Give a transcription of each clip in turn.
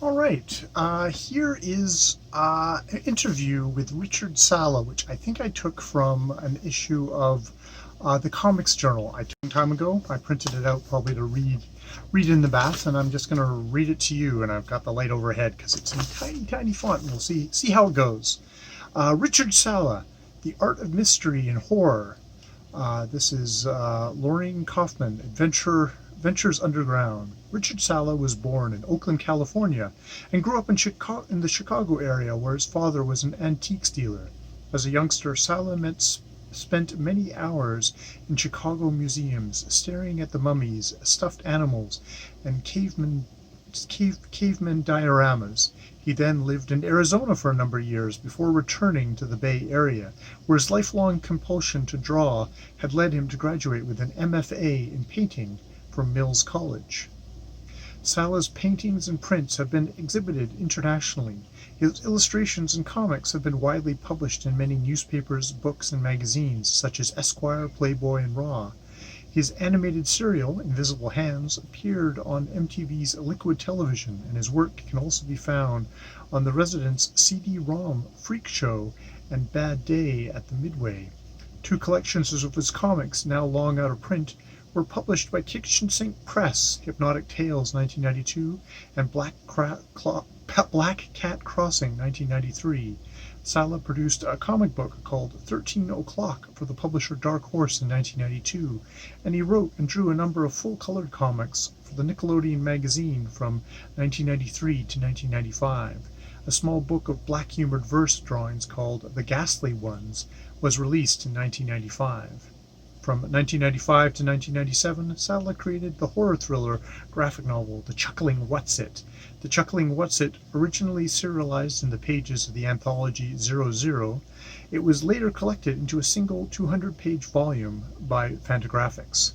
All right, here is an interview with Rchrd Sl, which I think I took from an issue of the Comics Journal I took some time ago. I printed it out probably to read in the bath, and I'm just going to read it to you. And I've got the light overhead because it's in tiny, tiny font, and we'll see how it goes. Rchrd Sl, The Art of Mystery and Horror. This is Lorraine Kaufman, Ventures Underground. Rchrd Sl was born in Oakland, California, and grew up in the Chicago area where his father was an antiques dealer. As a youngster, Sl spent many hours in Chicago museums, staring at the mummies, stuffed animals, and caveman dioramas. He then lived in Arizona for a number of years before returning to the Bay Area, where his lifelong compulsion to draw had led him to graduate with an MFA in painting from Mills College. Sl's paintings and prints have been exhibited internationally. His illustrations and comics have been widely published in many newspapers, books, and magazines, such as Esquire, Playboy, and Raw. His animated serial, Invisible Hands, appeared on MTV's Liquid Television, and his work can also be found on the Residents' CD-ROM Freak Show and Bad Day at the Midway. Two collections of his comics, now long out of print, were published by Kitchen Sink Press, Hypnotic Tales 1992 and Black Cat Crossing 1993. Sl produced a comic book called 13 O'Clock for the publisher Dark Horse in 1992, and he wrote and drew a number of full-colored comics for the Nickelodeon magazine from 1993 to 1995. A small book of black-humored verse drawings called The Ghastly Ones was released in 1995. From 1995 to 1997, Sl created the horror thriller graphic novel The Chuckling Whatsit. The Chuckling Whatsit, originally serialized in the pages of the anthology 00, it was later collected into a single 200-page volume by Fantagraphics.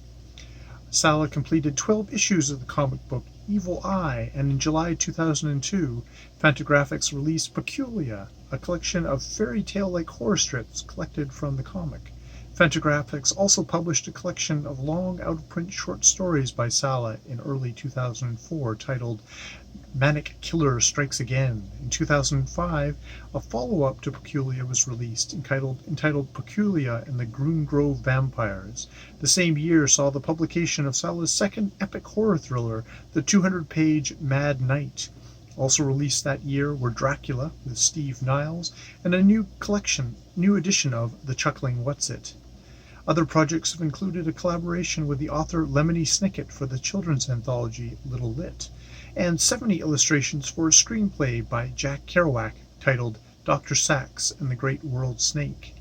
Sl completed 12 issues of the comic book Evil Eye, and in July 2002, Fantagraphics released Peculia, a collection of fairy tale-like horror strips collected from the comic. Fantagraphics also published a collection of long out-of-print short stories by Sl in early 2004 titled Manic Killer Strikes Again. In 2005, a follow-up to Peculia was released entitled Peculia and the Groom Grove Vampires. The same year saw the publication of Sl's second epic horror thriller, the 200-page Mad Night. Also released that year were Dracula with Steve Niles and a new edition of The Chuckling Whatsit. Other projects have included a collaboration with the author Lemony Snicket for the children's anthology Little Lit, and 70 illustrations for a screenplay by Jack Kerouac titled Dr. Sax and the Great World Snake.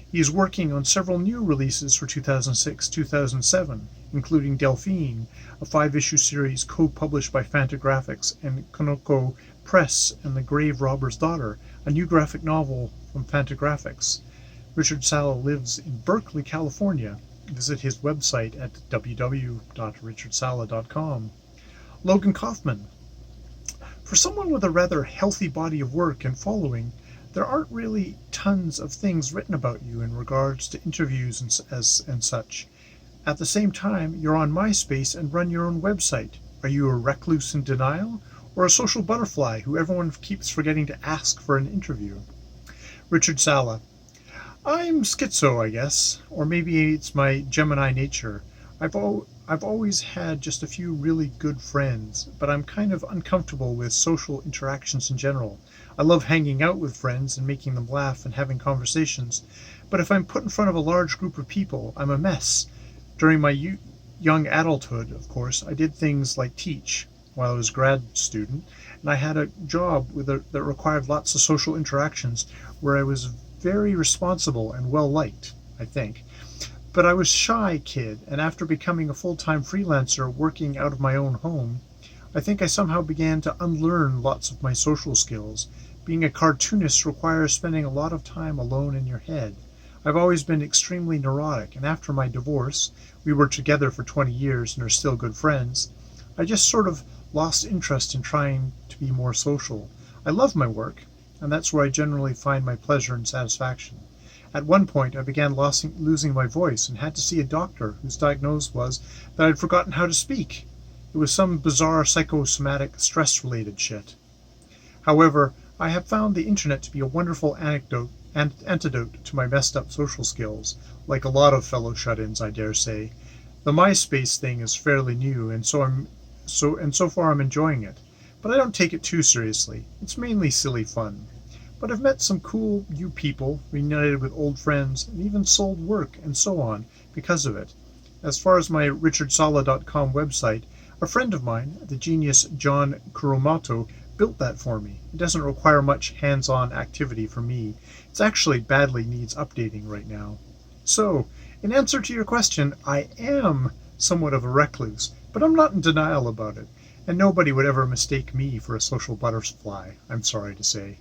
He is working on several new releases for 2006-2007, including Delphine, a 5-issue series co-published by Fantagraphics and Konoko Press, and The Grave Robber's Daughter, a new graphic novel from Fantagraphics. Rchrd Sl lives in Berkeley, California. Visit his website at www.rchrdsl.com. Logan Kaufman. For someone with a rather healthy body of work and following, there aren't really tons of things written about you in regards to interviews and such. At the same time, you're on MySpace and run your own website. Are you a recluse in denial, or a social butterfly who everyone keeps forgetting to ask for an interview? Rchrd Sl. I'm schizo, I guess, or maybe it's my Gemini nature. I've always had just a few really good friends, but I'm kind of uncomfortable with social interactions in general. I love hanging out with friends and making them laugh and having conversations, but if I'm put in front of a large group of people, I'm a mess. During my young adulthood, of course, I did things like teach while I was a grad student, and I had a job that required lots of social interactions where I was very responsible and well-liked, I think. But I was a shy kid, and after becoming a full-time freelancer working out of my own home, I think I somehow began to unlearn lots of my social skills. Being a cartoonist requires spending a lot of time alone in your head. I've always been extremely neurotic, and after my divorce, we were together for 20 years and are still good friends, I just sort of lost interest in trying to be more social. I love my work, and that's where I generally find my pleasure and satisfaction. At one point, I began losing my voice and had to see a doctor whose diagnosis was that I'd forgotten how to speak. It was some bizarre psychosomatic stress-related shit. However, I have found the internet to be a wonderful antidote to my messed up social skills, like a lot of fellow shut-ins, I dare say. The MySpace thing is fairly new, and so far I'm enjoying it. But I don't take it too seriously. It's mainly silly fun. But I've met some cool new people, reunited with old friends, and even sold work and so on because of it. As far as my RchrdsL.com website, a friend of mine, the genius John Kuromoto, built that for me. It doesn't require much hands-on activity from me. It actually badly needs updating right now. So, in answer to your question, I am somewhat of a recluse, but I'm not in denial about it, and nobody would ever mistake me for a social butterfly, I'm sorry to say.